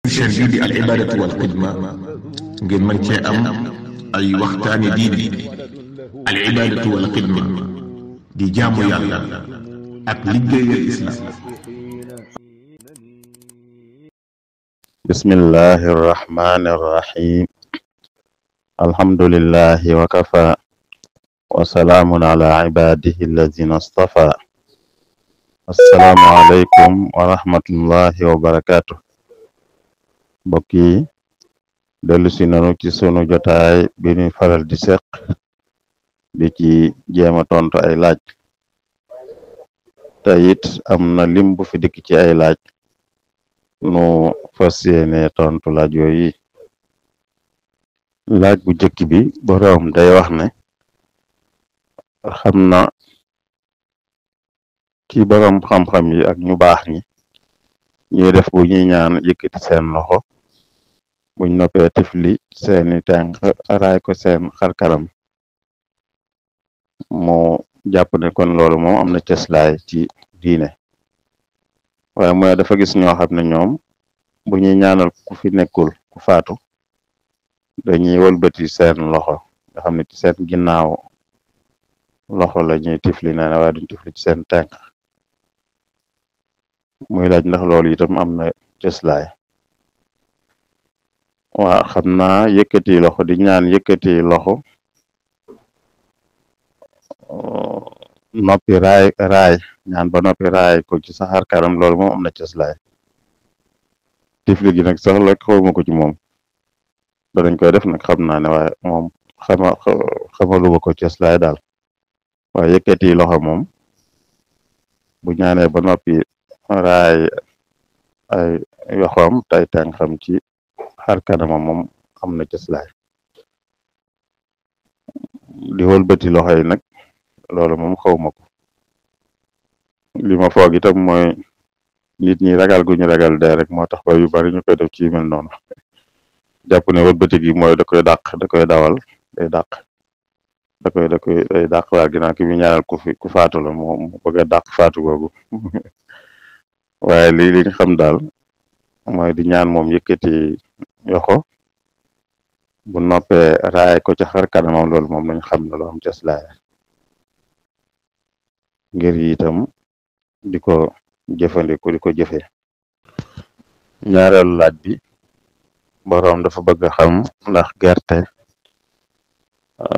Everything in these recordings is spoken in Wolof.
chaîne bii di al ibadatu wal xidma ngeen mën cee am ay waxtaani diine. al ibadatu wal xidma di jaamu yàlla ak liggéeyal islam. bismillahi irrahmani irrahim alhamdulillahi wa kafa wa salaamun ala ibadihi allazina astafa. assalaamu aleykum wa rahmatullahi wa barakatuh. mbokk yi dellu si nanu ci sunu jotaay bi ñuy faral di seq di ci jéema tontu ay laaj te it am na lim bu fi dikk ci ay laaj nu fas yéene tontu laaj yooyu. laaj bu jëkk bi boroom day wax ne xam na ci boroom xam-xam yi ak ñu baax ñi ñuy def bu ñuy ñaan yëkkati seen loxo buñ noppee tifli seeni tenq raay ko seen xarkaram mu jàpp ne kon loolu moom am na cëslaay ci diine, waaye mooy dafa gis ñoo xam ne ñoom bu ñuy ñaanal ku fi nekkul ku faatu dañuy wëlbati seen loxo nga xam ne ci seen ginnaaw loxo la ñuy tifli nee na waaye duñ tifli ci seen tenq. muy laaj ndax loolu itam am na cëslaay. waa xam naa yëkkati loxo di ñaan yëkkati loxo noppi raay ñaan ba noppi raay ko ci sa xar kanam loolu moom am na cëslaay. tifli gi nag sax la xawma ko ci moom danañ koy def nag xam naa ne waaye moom xamaluma ko cëslaay daal. waaye yëkkati loxo moom bu ñaanee ba noppi raay ay yoxoom tay tànkam ci xar kanamam moom am na cëslaay. di wëlbati loxo yi nag loolu moom xawma ko. li ma foog itam mooy nit ñi ragal gu ñu ragal dee rek moo tax ba yu bari ñu koy def ci mel noonu jàpp ne wëlbati gi mooy da koy dàq da koy dawal day dàq day dàq waa ginnaaw ki mi ñaanal ku faatu la mu bëgg a dàq faatu googu waaye lii li ñu xam daal mooy di ñaan moom yëkkati yoxo bu noppee raay ko ca xar kanamam loolu moom lañ xam ne lu am cëslaay ngir itam di ko jëfandiku di ko jëfe. ñaareelu laaj bi boroom dafa bëgg a xam ndax gerte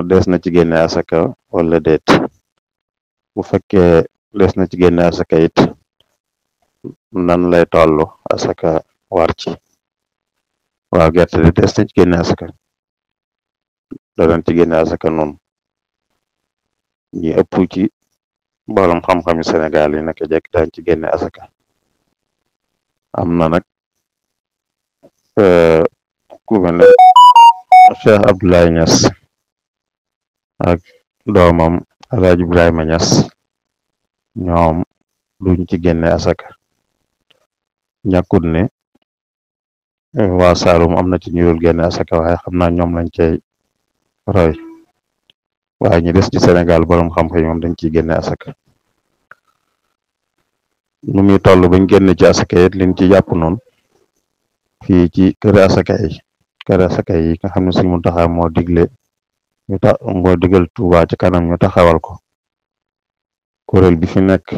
des na ci génne asaka wala déet. bu fekkee des na ci génne asaka it nan lay tollu asaka war ci. waaw gerte de des na ci génne asaka danañ ci génne asaka noonu ñi ëpp ci borom xam-xami Sénégal yi naka jekk daañ ci génne asaka. am na nag ku mel ne Cheikh Abdoulaye Niass ak doomam Alaaji Ibrahima Niass ñoom duñ ci génne asaka. ñàkkut ne waa Saalum am na ci ñu dul génne asaka waaye xam naa ñoom lañ cey roy waaye ñi des ci Sénégal borom xam-xam yi moom dañ ciy génne asaka. nu muy toll bañ génne ci asaka it liñ ci jàpp noonu fii ci kër asaka yi nga xam ne Sëriñ Muntaxa moo digle moo digal Tuubaa ci kanam ñu taxawal ko. kuréel bi fi nekk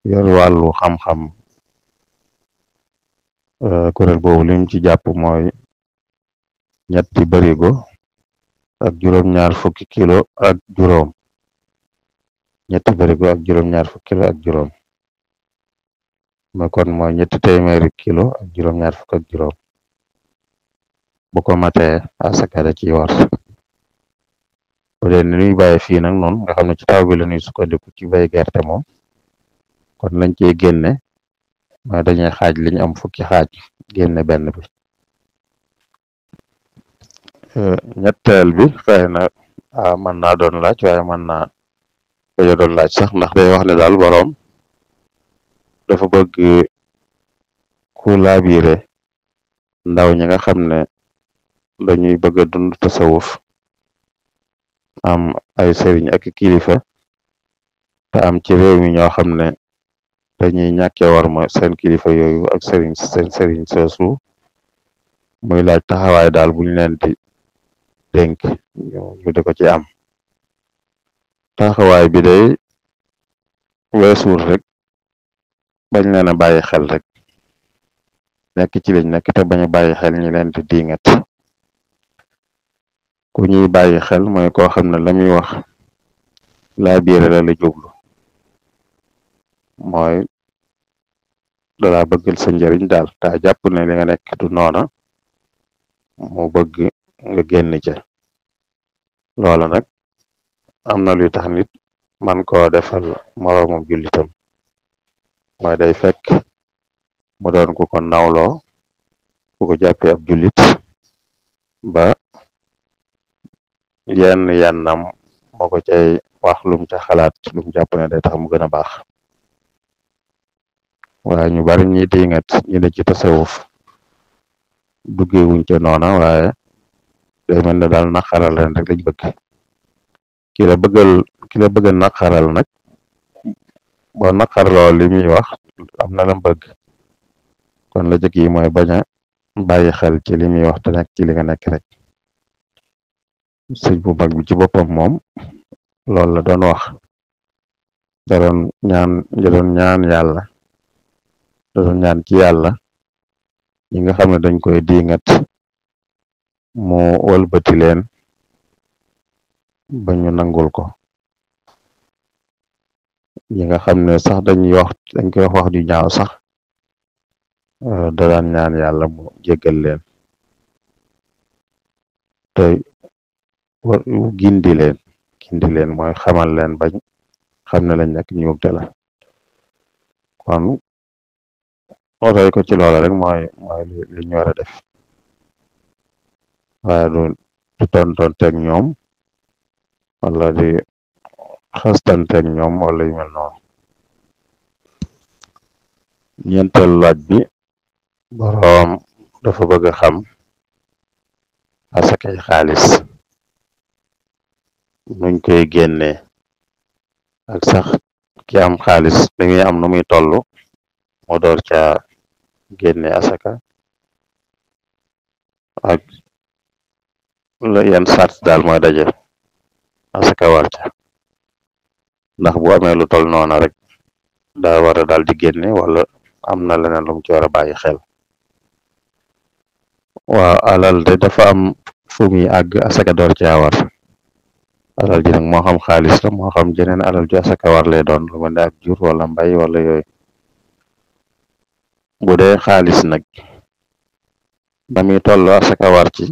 yor wàllu xam-xam kuréel boobu lim ci jàpp mooy ñetti barigo ak juróom-ñaar fukki kilo ak juróom. ñetti barigo ak juróom-ñaar fukki kilo ak juróom ma kon mooy ñetti téeméeri kilo ak juróom-ñaar fukk ak juróom. bu ko matee asaka da ciy war. bu dee ni ñuy bàyyi fii nag noonu nga xam ne ci taw bi la ñuy sukkandiku ci bay gerte moom kon lañ cey génne mooy dañuy xaaj liñ am fukki xaaj génne benn bi. ñetteel bi xëy na mën naa doon laaj waaye mën naa bañ a doon laaj sax ndax day wax ne daal boroom dafa bëgg ku laabiire ndaw ñi nga xam ne dañuy bëgg a dund tasawuf am ay sëriñ ak kilifa te am ci réew mi ñoo xam ne dañuy ñàkkee war ma seen kilifa yooyu ak seen sëriñ soosu muy laaj taxawaay daal buñ leen di dénk ñu di ko ci am taxawaay bi day weesuur rek bañ leen a bàyyi xel rek nekk ci liñ nekk te bañ a bàyyi xel ñi leen di diingat ku ñuy bàyyi xel mooy koo xam ne la muy wax laa biire la la jublu mooy dalaa bëggal sa njëriñ daal daa jàpp ne li nga nekk du noona mu bëgg nga génn ca loola nag am na luy tax nit man koo defal moroomam jullitam mooy day fekk mu doon ku ko nawloo ku ko jàppee ab jullit ba yennam moo ko cay wax lum ca xalaat lum jàpp ne day tax mu gën a baax waaye ñu bari ñi dingat ñi ne ci tasawuf duggewuñ ca noona waaye day mel ne daal naqaral leen rek lañ bëgg ki la bëgg naqaral nag boo naqarloo li muy wax am na lam bëgg kon la jëkk yi mooy bañ a bàyyi xel ci li muy wax te nekk ci li nga nekk rek sëñ bu mag bi ci boppam moom loolu la doon wax da doon ñaan yàlla da doon ñaan ci yàlla ñi nga xam ne dañ koy diingat mu walbati leen ba ñu nangul ko ñi nga xam ne sax dañ koy wax ju ñaaw sax da daan ñaan yàlla mu jéggal leen te gindi leen mooy xamal leen bañ xam ne lañ nekk ñuubte la kon roy ko ci loola rek mooy li ñu war a def waaye du tontonteeg ñoom wala di xastanteeg ñoom wala yu mel noonu ñeenteelu laaj bi boroom dafa bëgg a xam asakay xaalis nuñ koy génnee ak sax ki am xaalis da ngay am nu muy toll mu door ca génne asaka ak la yan sart daal mooy daje asaka war ca ndax bu amee lu toll noona rek daa war a daal di génne wala am na leneen lu mu ci war a bàyyi xel waaw alal de dafa am fu muy àgg asaka door caa war alal ji nag moo xam xaalis la moo xam jeneen alal ju asaka war lay doon lu mel ne ak jur wala mbay wala yooyu bu dee xaalis nag ba muy toll asaka war ci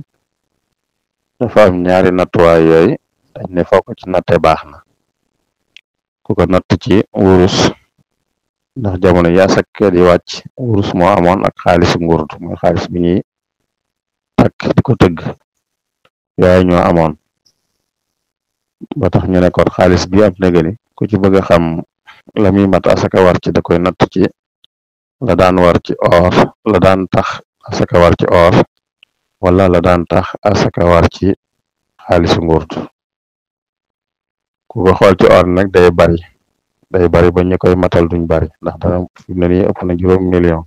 dafa am ñaari nattuwaay yooyu dañ ne foo ko ci natte baax na ku ko natt ci wurus ndax jamono yi asaka di wàcc wurus moo amoon ak xaalisu ngurdu mooy xaalis bi ñuy takk di ko tëgg yooyu ñoo amoon ba tax ñu ne kon xaalis bi am negani ku ci bëgg a xam la muy mat asaka war ci da koy natt ci la daan war ci or la daan tax asaka war ci or wala la daan tax asaka war ci xaalisu ngurdu ku ko xool ci or nag day bari ba ñu koy matal duñ bari ndax dana fi mu ne nii ëpp na 5 million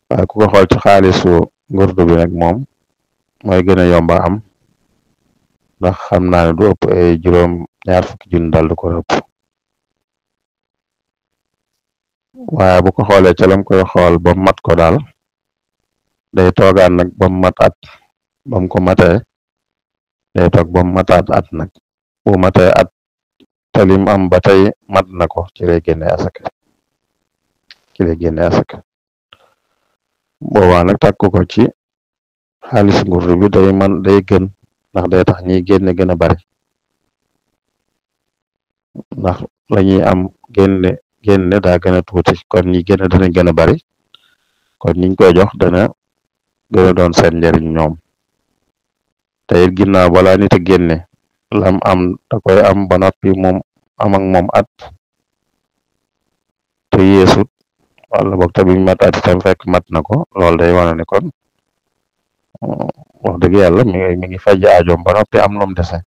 waaye ku ko xool ci xaalisu ngurdu bi nag moom mooy gën a yomba am ndax xam naa ne du ëpp ay 20,000 dal du ko ëpp waaye bu ko xoolee ca lam koy xool ba mat ko daal day toogaan nag ba mu mat at ba mu ko matee day toog ba mu mataat at nag bu matee at te lim am ba tey mat na ko ci lay génne asaka boobaa nag takku ko ci xaalis ngurdu bi day gën ndax day tax ñiy génne gën a bari ndax lañuy am génne daa gën a tuuti kon ñi génne danañ gën a bari kon ñiñ koy jox dana gën a doon seen njariñ ñoom te it ginnaaw balaa nit a génne lam am da koy am ba noppi moom am ak moom at te yeesut wala boog te biñ mat at itam fekk mat na ko loolu day wane ne kon wax dëgg yàlla mi ngi faj aajoom ba noppi am lum dese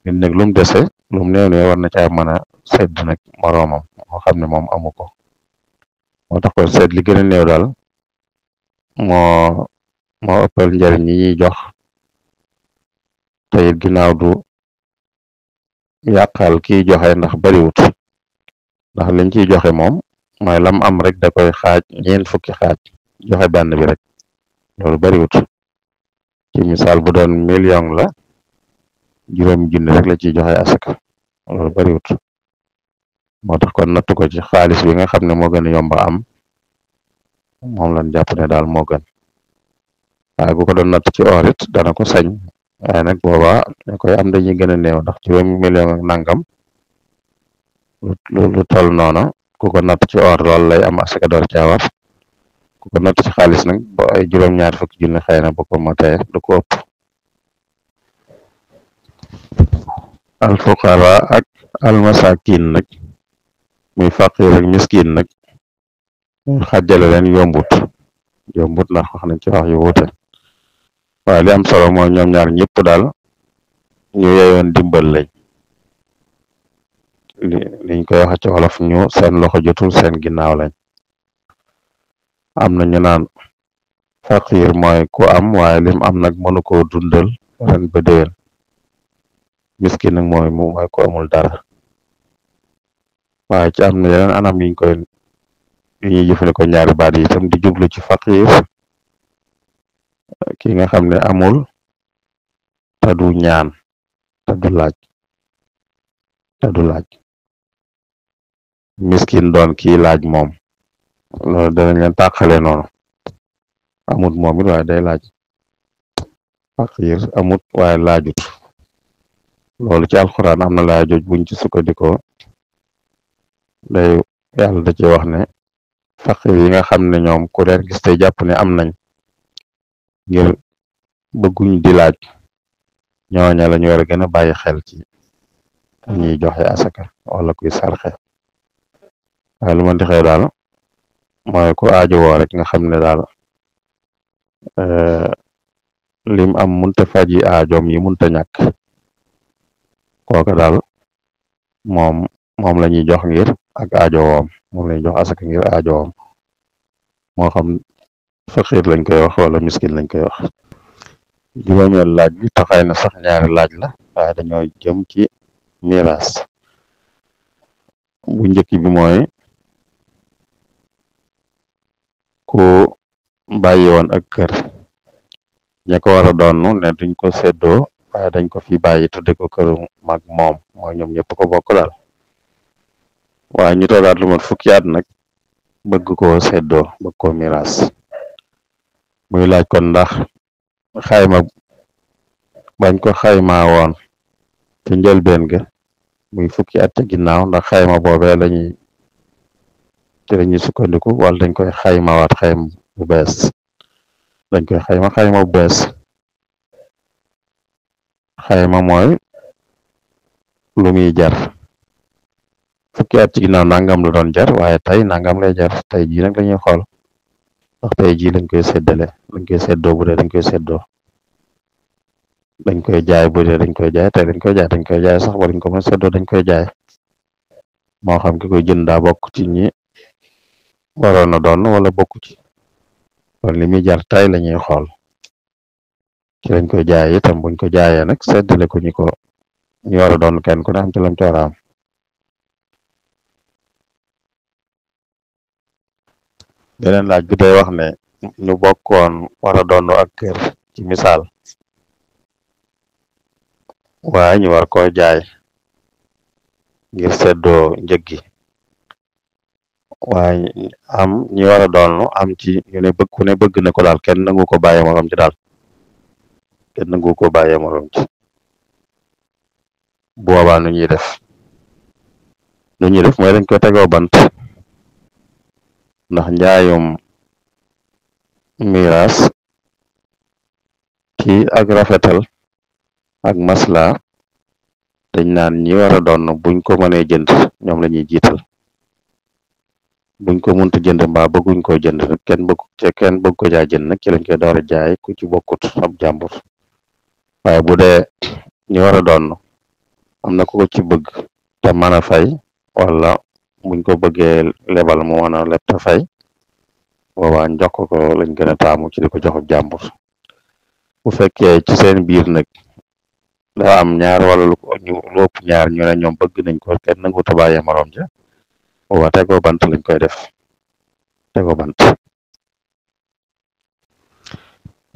nit nag lum dese lum néew ne war na caa mën a sedd nag moroomam moo xam ne moom amu ko moo tax kon seet li gën a néew daal moo moo ëppal njariñ ñi ñuy jox te it ginnaaw du yàqal kiy joxe ndax bariwut ndax liñ ciy joxe moom mooy lam am rek da koy xaaj ñeent fukki xaaj joxe benn bi rek loolu bariwut ci misaal bu doon million la juróomi junni rek la ciy joxe asaka loolu bariwut moo tax kon natt ko ci xaalis bi nga xam ne moo gën a yomba am moom lañ jàpp ne daal moo gën waaye bu ko doon natt ci or it dana ko sañ waaye nag booba ñu koy am dañuy gën a néew ndax juróomi million ak nangam lu toll noona ku ko natt ci or loolu lay am asaka door caa war ku ko natt ci xaalis nag bo ay juróom-ñaar fukki junni xëy na bu ko motee du ko ëpp alfuqara ak almasakin nag muy faqir ak miskin nag xàjjale leen yombut ndax wax nañ ci wax yu wuute waaye li am solo mooy ñoom ñaar ñëpp daal ñu yeyoon dimbal lañ liñ koy wax ci wolof ñu seen loxo jotul seen ginnaaw lañ am na ñu naan faqir mooy ku am waaye lim am nag mënu koo dundal ren ba déwén miskin nag mooy ku amul dara waaye ci am na yeneen anam yiñ koy yu ñuy jëfandikoo ñaari baat yi itam di jublu ci faqir ki nga xam ne amul te du ñaan te du laaj miskin doon kii laaj moom loolu danañ leen tàqale noonu amut moom it waaye day laaj faqir amut waaye laajut loolu ci alxuraan am na laajoj buñ ci sukkandikoo day yàlla da ci wax ne faqir yi nga xam ne ñoom ku leen gis tey jàpp ne am nañ ngir bëgguñ di laaj ñooña la ñu war a gën a bàyyi xel ci ñuy joxe asaka wala kuy sarxe waaye lu mën di xew daal mooy ku aajowoo rek nga xam ne daal lim am munta faji aajoom yi munta ñàkk kooka daal moom la ñuy jox ngir ak aajowoom moom la ñuy jox asaka ngir aajowoom moo xam faqir lañ koy wax wala miskin lañ koy wax juróomeel laaj bi taxay na sax ñaari laaj la waaye dañoo jëm ci miraas bu njëkk bi mooy ku bàyyi woon ak kër ña ko war a doon ne duñ ko seddoo waaye dañ ko fi bàyyi tudde ko këru mag moom mooy ñoom ñëpp ko bokk daal waaye ñu toogaat lu mat fukki at nag bëgg koo seddoo bëgg koo miraas muy laaj kon ndax xayma bañ ko xaymaa woon te njëlbeen ga muy fukki at ca ginnaaw ndax xayma boobee lañuy sukkandiku wala dañ koy xaymawaat xayma bu bees dañ koy xayma bu bees xayma mooy lu muy jar fukki at ci ginnaaw nangam la doon jar waaye tey nangam lay jar tey jii nag lañuy xool ndax tey jii lañ koy séddale dañ koy séddoo bu dee dañ koy séddoo dañ koy jaay bu dee dañ koy jaay tey dañ koy jaay sax ba dañ ko mën séddoo dañ koy jaay moo xam ki koy jënd daa bokk ci ñi waroon na doon wala bokku ci kon li muy jar tey la ñuy xool ci lañ koy jaay itam buñ ko jaayee nag séddale ko ñu war a doon kenn ku ne am ci lam ci war a am beneen laaj bi day wax ne ñu bokkoon war a doon ak kër ci misaal waaye ñu war koo jaay ngir seddoo njëg gi waaye am ñi war a doon am ci ñu ne ku ne bëgg na ko daal kenn nangu ko bàyyee morom ci daal kenn nangu ko bàyyee morom ci boobaa nu ñuy def mooy dañ koy tegoo bant ndax njaayum miraas ci ak rafetal ak masla dañ naan ñi war a doon buñ ko mënee jënd ñoom la ñuy jiital buñ ko munta jënd mbaa bëgguñ ko jënd nag kenn bëgg ko jaay jënd nag ci lañ koy door a jaay ku ci bokkut ab jàmbur waaye bu dee ñi war a doon am na ku ko ci bëgg te mën a fay wala buñ ko bëggee lebal mu mën a leb te fay boobaa jox ko lañ gën a taamu ci di ko jox ab jàmbur bu fekkee ci seen biir nag daa am ñaar wala lu ëpp ñaar ñu ne ñoom bëgg nañ ko kenn nangu ta bàyyee moroom ja booba tegoo bant lañ koy def tegoo bant.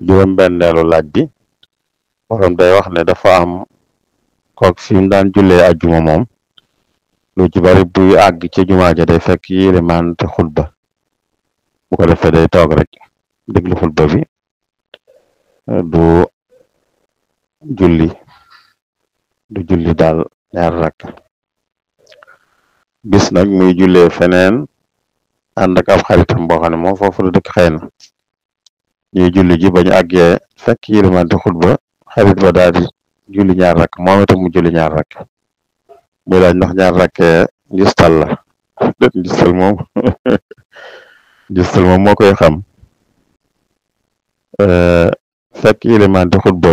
Juróom-benneelu laaj bi borom day wax ne dafa am kook fi mu daan jullee ajjuma moom lu ci bari buy àgg ci jumaa ja day fekk yilimaan te xutba bu ko defee day toog rek déglu xutba bi du julli daal ñaar rakk. bis nag muy jullee feneen ànd ak ab xaritam boo xam ne moom foofu la dëkk xëy na ñuy julli ji bañu àggee fekk yilimaan te xutba xarit ba daal di julli ñaar rakk moom itam mu julli ñaar rakk muy laaj ndax ñaar rakkee njistal la dét njistal moom njistal moom moo koy xam fekk yilimaan te xutba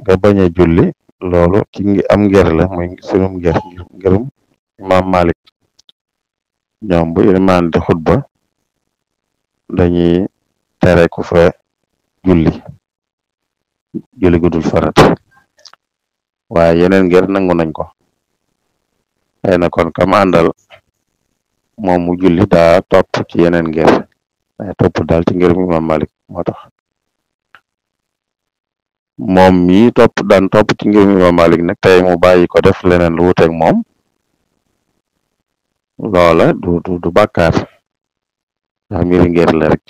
nga bañ a julli loolu ci am ngër la muy sunum ngërum Imaam Malik ñoom bu yilimaan te xutba dañuy tere ku fa julli gudul farat waaye yeneen ngër nangu nañ ko xëy na kon kam àndal moom mu julli daa topp ci yeneen ngër day topp daal ci ngërum Imaam Malik moo tax moom mi daan topp ci ngërum Imaam Malik nag tey mu bàyyi ko def leneen lu wuteeg moom loola du bàkkaar ndax mbiri ngër la rek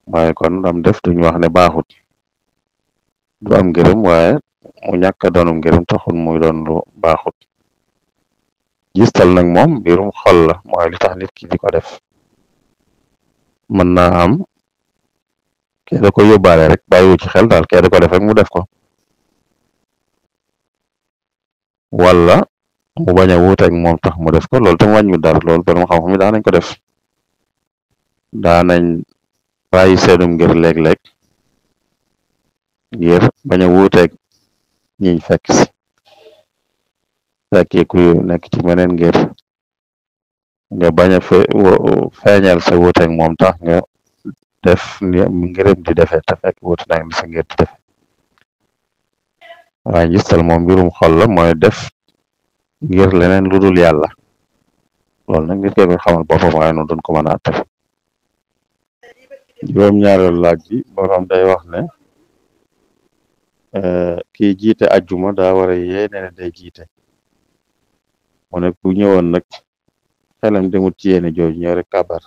waaye kon dam def duñu wax ne baaxut du am ngërëm waaye mu ñàkk a doonum ngërëm taxul muy doon lu baaxut. Gistal nag moom mbirum xol la mooy li tax nit ki di ko def mën naa am kee da ko yóbbaale rek bàyyiwu ci xel daal kee da ko def rek mu def ko wala mu bañ a wuuteeg moom tax mu def ko loolu tam wàññu dara loolu borom xam-xam yi daa nañ ko def daa nañ bàyyi seenum ngir léeg-léeg ngir bañ a wuuteeg ñiñ fekk si fekkee ku nekk ci meneen ngir nga bañ a feeñal sa wuuteeg moom tax nga def ni ngërëm di defee te fekk wuute nag ni sa ngir di defe waaye njistal moom mbirum xol la mooy def ngir leneen lu dul yàlla loolu nag nit koy xamal boppam waaye noonu doon ko mën a àtte. Juróom-ñaareelu laaj bi borom day wax ne kii jiite ajjuma daa war a yéene ne day jiite mu ne bu ñëwoon nag xelam demut ci yéene jooju ñëw rek kabar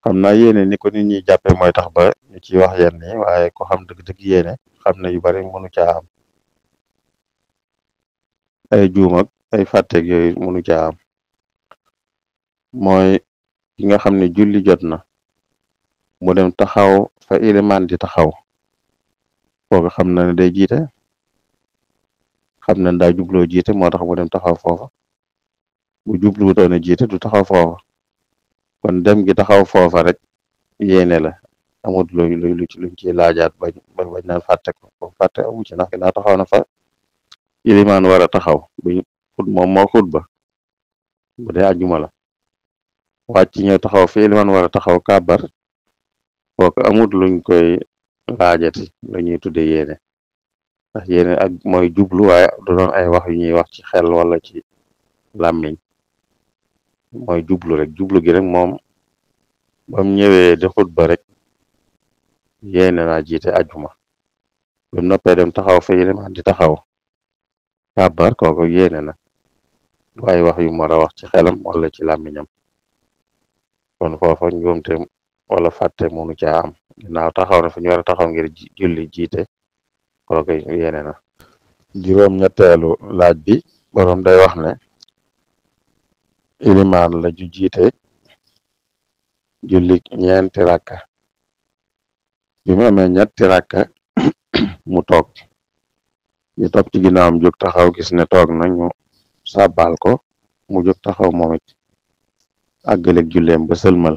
xam naa yéene ni ko nit ñi jàppe mooy tax ba ñu ciy wax yenn yi waaye ko xam dëgg-dëgg yéene xam ne yu bari mënu caa am ay juum ak ay fàtteeg yooyu mënu caa am mooy ki nga xam ne julli jot na mu dem taxaw fa ilimaan di taxaw kooku xam na ne day jiite xam na ne daa jubloo jiite moo tax mu dem taxaw foofa bu jubluwutoon a jiite du taxaw foofa kon dem gi taxaw foofa rek yéene la amut luñ ci laajaat bañ naan fàtte ko fàtte amu ci ndax daa taxaw na fa ilimaan war a taxaw buñ moom moo xutba bu dee àjjuma la wàcc ñëw taxaw fi ilimaan war a taxaw kàbbar kooku amut luñ koy laajati la ñuy tudde yéene ndax yéene ak mooy jublu waaye du doon ay wax yu ñuy wax ci xel wala ci làmmiñ mooy jublu rek jublu gi rek moom bam ñëwee di xutba rek yéene naa jiite ajjuma bu noppee dem taxaw fa ilimaan di taxaw kàbbar kooku yéene na waaye wax yu war a wax ci xelam wala ci làmmiñam kon foofa njuumte wala fàtte mënu caa am ginnaaw taxaw na fi ñu war a taxaw ngir julli jiite kooku yéene na. Juróom-ñetteelu laaj bi borom day wax ne ilimaan la ju jiite julli ñeenti rakka bi mu amee ñetti rakka mu toog ñu topp ci ginnaawam jóg taxaw gis ne toog na ñu sàbbaal ko mu jóg taxaw moom it àggaleeg julleem ba sëlmal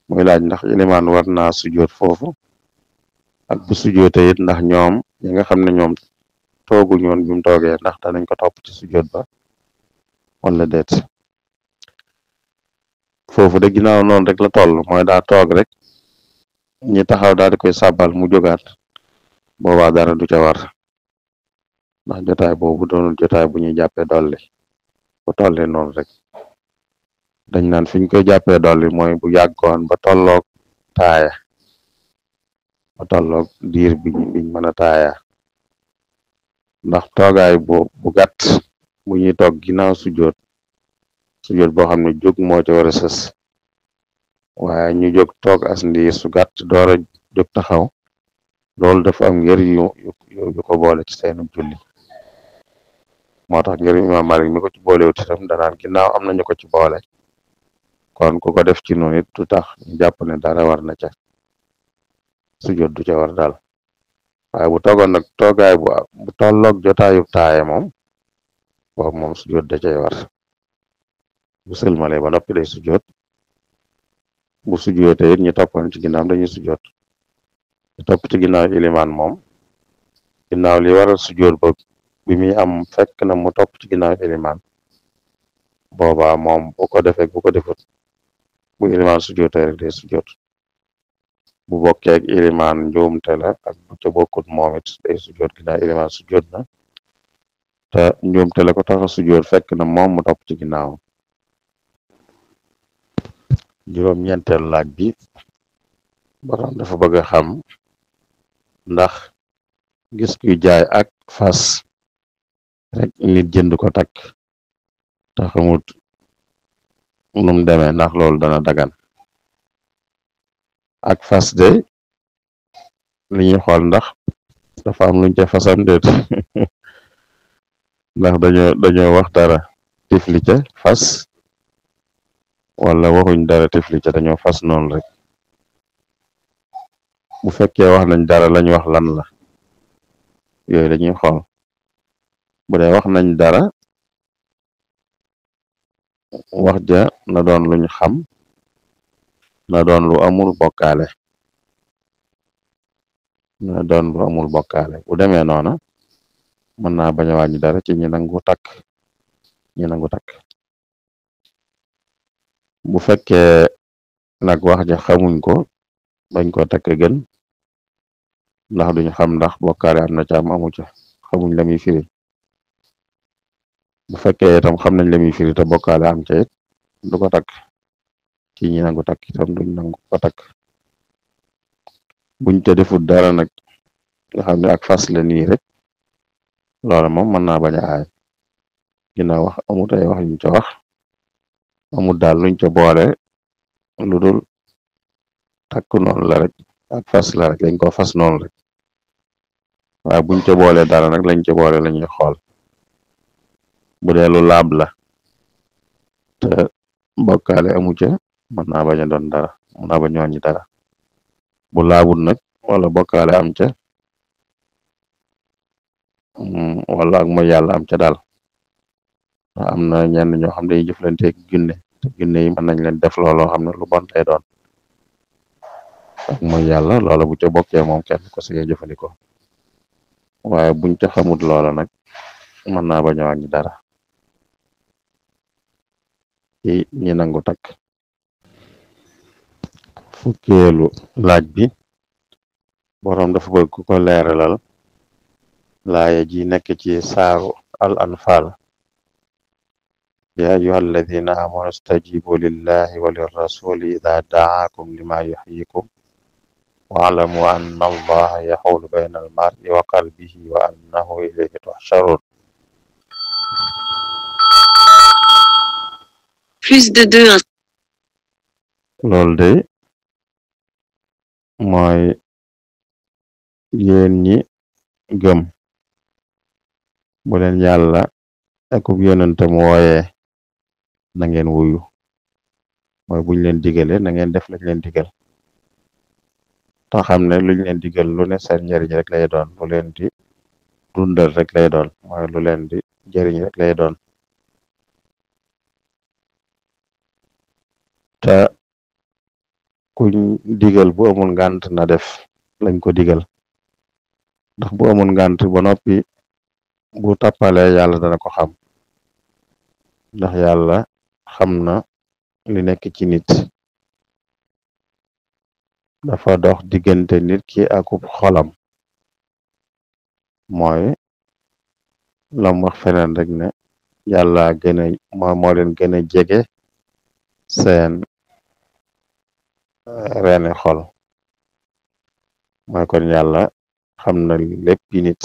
muy laaj ndax ilimaan war naa sujoot foofu ak bu sujoote it ndax ñoom ñi nga xam ne ñoom tooguñu woon bi mu toogee ndax danañ ko topp ci sujoot ba wala déet foofu de ginnaaw noonu rek la toll mooy daa toog rek ñi taxaw daal di koy sàbbal mu jógaat boobaa dara du ca war ndax jotaay boobu doonul jotaay bu ñuy jàppee dolli bu tollee noonu rek dañ naan fiñ koy jàppee dolli mooy bu yàggoon ba tolloog taaya ba tolloog diir biñ mën a taaya ndax toogaay bu gàtt bu ñuy toog ginnaaw sujjoot boo xam ne jóg moo ci war a sës waaye ñu jóg toog as ndiir su gàtt door a jóg taxaw loolu dafa am ngër yu ko boole ci seenu julli moo tax ngër Imaam Malik mi ko ci boolewut itam danaan ginnaaw am nañu ko ci boole kon ku ko def ci noonu it du tax ñu jàpp ne dara war na ca sujjoot du ca war daal waaye bu toogoon nag toogaay bu tolloog jotaayub taaye moom boobu moom sujjoot da cay war bu sëlmalee ba noppi day sujjoot bu sujjootee it ñu toppoon ci ginnaaw dañuy sujjoot ñu topp ci ginnaaw ilimaan moom ginnaaw li waral sujjoot ba bi muy am fekk na mu topp ci ginnaaw ilimaan boobaa moom bu ko defee bu ko defut bu ilimaan sujjootee rek day sujjoot bu bokkee ak ilimaan njuumte la ak bu ca bokkut moom it day sujjoot ginnaaw ilimaan sujjoot na te njuumte la ko tax a sujjoot fekk na moom mu topp ci ginnaaw juróom-ñeenteelu laaj bi borom dafa bëgg a xam ndax gis kuy jaay ak fas rek nit jënd ko takk te xamut num demee ndax loolu dana dagan ak fas de li ñuy xool ndax dafa am luñ ca fasam déet ndax dañoo wax dara tifli ca fas wala waxuñ dara tifli ca dañoo fas noonu rek bu fekkee wax nañ dara lañ wax lan la yooyu dañuy xool bu dee wax nañ dara wax ja na doon luñ xam na doon lu amul bokkaale bu demee noona mën naa bañ a wàññi dara ci ñi nangu takk bu fekkee nag wax ja xamuñ ko bañ ko takk gën ndax duñu xam ndax bokkaale am na ca am amu ca xamuñ la muy firi bu fekkee itam xam nañ la muy firi te bokkaale am ca it du ko takk ci ñi nangu takk itam duñ nangu ko takk buñ te defut dara nag nga xam ne ak fas la nii rek loola moom mën naa bañ a aay ginnaaw wax amut ay wax yuñ ca wax amut daal luñ ca boole lu dul takk noonu la rek ak fas la rek dañ ko fas noonu rek waaye buñ ca boole dara nag lañ ca boole lañuy xool bu dee lu laab la te bokkaale amu ca mën naa bañ a doon dara mën naa bañ a wàññi dara bu laabut nag wala bokkaale am ca wala ak mooy yàlla am ca daal am na ñenn ñoo xam ne dañuy jëflanteeg ginne te ginne yi mën nañ leen def looloo xam ne lu bon lay doon ak mooy yàlla loola bu ca bokkee moom kenn ko sigee jëfandikoo waaye buñ ca xamut loola nag mën naa bañ a wàññi dara ci ñi nangu takk fukkeelu laaj bi boroom dafa bëgg ku ko leeralal laaya ji nekk ci saaru al anfal ya ayyuha alladina amanu stajibu lillahi wa lirrasuli ida daakum lima yuhyikum wa'lamu anna allaha yaxulu bayna almar'i wa qalbihi wa annahu ilayhi tuhsharun loolu de mooy yéen ñi gëm bu leen yàlla akub yonentam wooyee na ngeen wuyu mooy buñ leen digale na ngeen def lañ leen digal te xam ne luñ leen digal lu ne seen njariñ rek lay doon lu leen di dundal rek lay doon mooy lu leen di jariñ rek lay doon te kuñ digal bu amul ngànt na def lañ ko digal ndax bu amul ngànt ba noppi bu tappalee yàlla dana ko xam ndax yàlla xam na li nekk ci nit dafa dox diggante nit ki akub xolam mooy lam wax feneen rek ne yàlla gën a moo leen gën a jege seen reeni xol mooy kon yàlla xam na léppi nit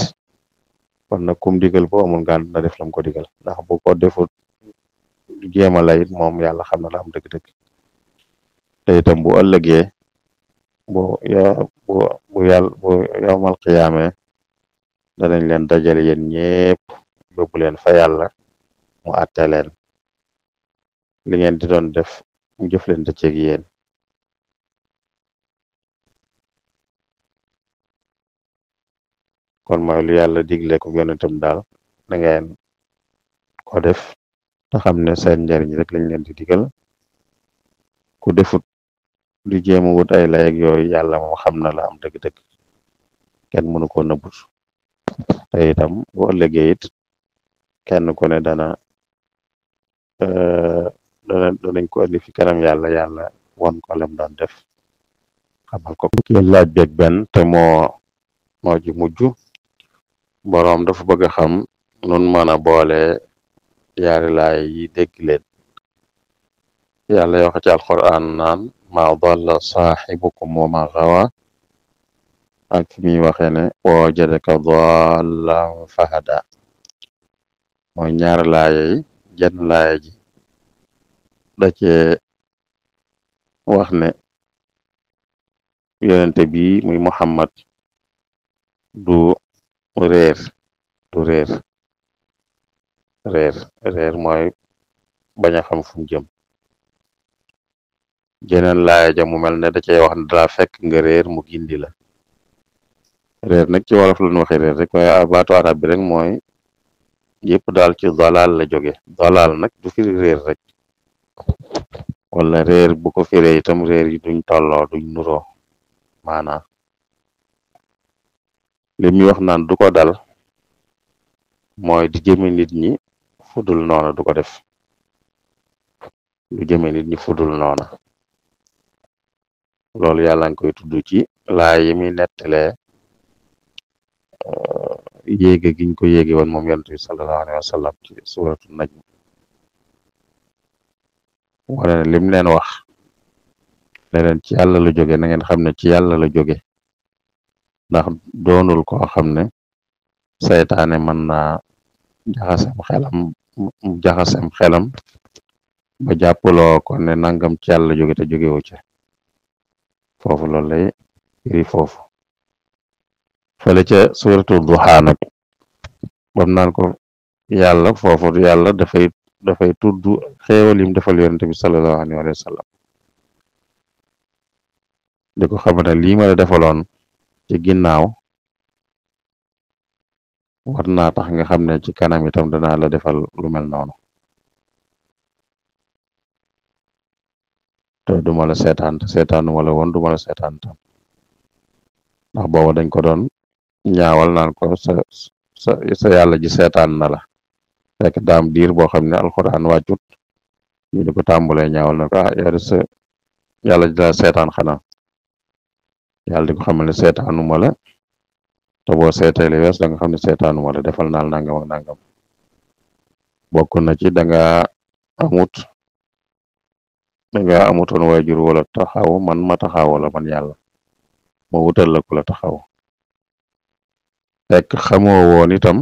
kon nag kum digal bu amul ngànt na def lam ko digal ndax bu ko defut jéem a layit moom yàlla xam na la am dëgg-dëgg te itam bu ëllëgee bu yowmal qiyaame danañ leen dajale yéen ñépp yóbbu leen fa yàlla mu àtte leen li ngeen di doon def mu jëf leen da ceeg yéen kon mooy lu yàlla digle ko yonentam daal da ngeen ko def te xam ne seen njariñ rek lañ leen di digal ku defut du jéem a wut ay layeg yooyu yàlla moom xam na la am dëgg-dëgg kenn mënu ko nëbbut te itam bu ëllëgee it kenn ku ne danañ ko indi fi kanam yàlla won ko lem doon def xamal ko ki laaj beeg benn te moo ji mujj boroom dafa bëgg a xam nun mën a boole yaari laay yi dégg leen yàlla yoo xam ci alquran naan ma dalla saaxibukum wa ma gawa ak fi muy waxee ne wajadaka dallan fahada mooy ñaari laaya yi jenn laaya ji da cee wax ne yonente bi muy Muhammad du réer réer mooy bañ a xam fu mu jëm jeneen laaya ja mu mel ne da cey wax ne dala fekk nga réer mu gindi la réer nag ci wolof lañu waxe réer rek waaye baatu arab bi rek mooy yëpp daal ci dalal la jóge dalal nag du firi réer rek wala réer bu ko firee itam réer yi duñ tolloo duñ nuroo maanaam li muy wax naan du ko dal mooy di jëme nit ñi fudul noona du ko def lu jëme nit ñi fudul noona loolu yàlla nga koy tudd ci laay yi muy nettalee yéege giñ ko yéege woon moom yonent bi sallallahu alayhi wa sallam ci suratu najm wane ne lim leen wax ne leen ci yàlla la jóge na ngeen xam ne ci yàlla la jóge ndax doonul koo xam ne saytaane mën naa jaxasem xelam ba jàppaloo ko ne nangam ci yàlla jóge te jógewu ci foofu loolu lay firi foofu fële ca suratu duha nag bam naan ko yàlla foofu yàlla dafay tudd xéewal yim defal yonente bi sallallahu alayhi wa sallam di ko xam ne lii ma la defaloon ci ginnaaw war naa tax nga xam ne ci kanam itam danaa la defal lu mel noonu te duma la seetaan te seetaanu wala woon duma la seetaan tam ndax booba dañ ko doon ñaawal naan ko sa yàlla ji seetaan na la fekk daam diir boo xam ne alxuraan wàccut ñu di ko tàmbalee ñaawal na ko yow de sa yàlla ji la seetaan xanaa yàlla di ko xamal ne seetaanuma la te boo seetee li wees da nga xam ne seetaanuma la defal naal nangam ak nangam bokk na ci danga amutoon waajur wala taxaw man ma taxaw wala man yàlla ma wutal la ku la taxaw fekk xamoo woon itam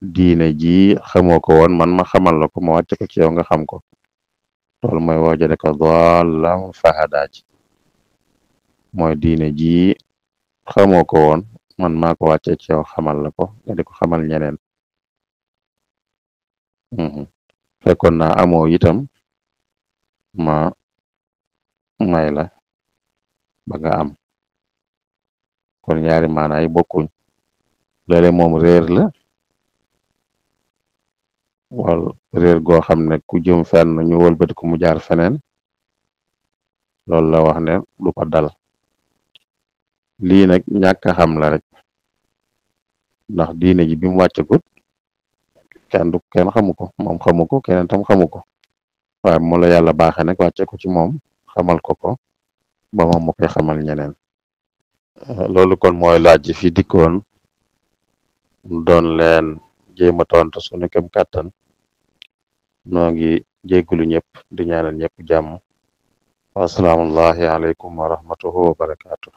diine ji xamoo ko woon man ma xamal la ko ma wàcce ko ci yow nga xam ko loolu mooy wajadaka dallan fahada ji mooy diine ji xamoo ko woon man maa ko wàcce ci yow xamal la ko nga di ko xamal ñeneen fekkoon naa amoo itam ma may la ba nga am kon ñaari maanaa yi bokkuñ léeg-léeg moom réer la wal réer goo xam ne ku jëm fenn ñu wëlbati ko mu jaar feneen loolu la wax ne du ko dal lii nag ñàkk a xam la rek ndax diine ji bi mu wàccagut kenn xamu ko moom xamu ko keneen tam xamu ko waaye mu la yàlla baaxe nag wàcce ko ci moom xamal ko ba moom mu koy xamal ñeneen. Loolu kon mooy laaj ji fi dikkoon mu doon leen jéem a tontu sunu kem kàttan noo ngi jéggulu ñëpp di ñaanal ñëpp jàmm wa salaamullahi aleykum wa rahmatuhu wa barakaatu.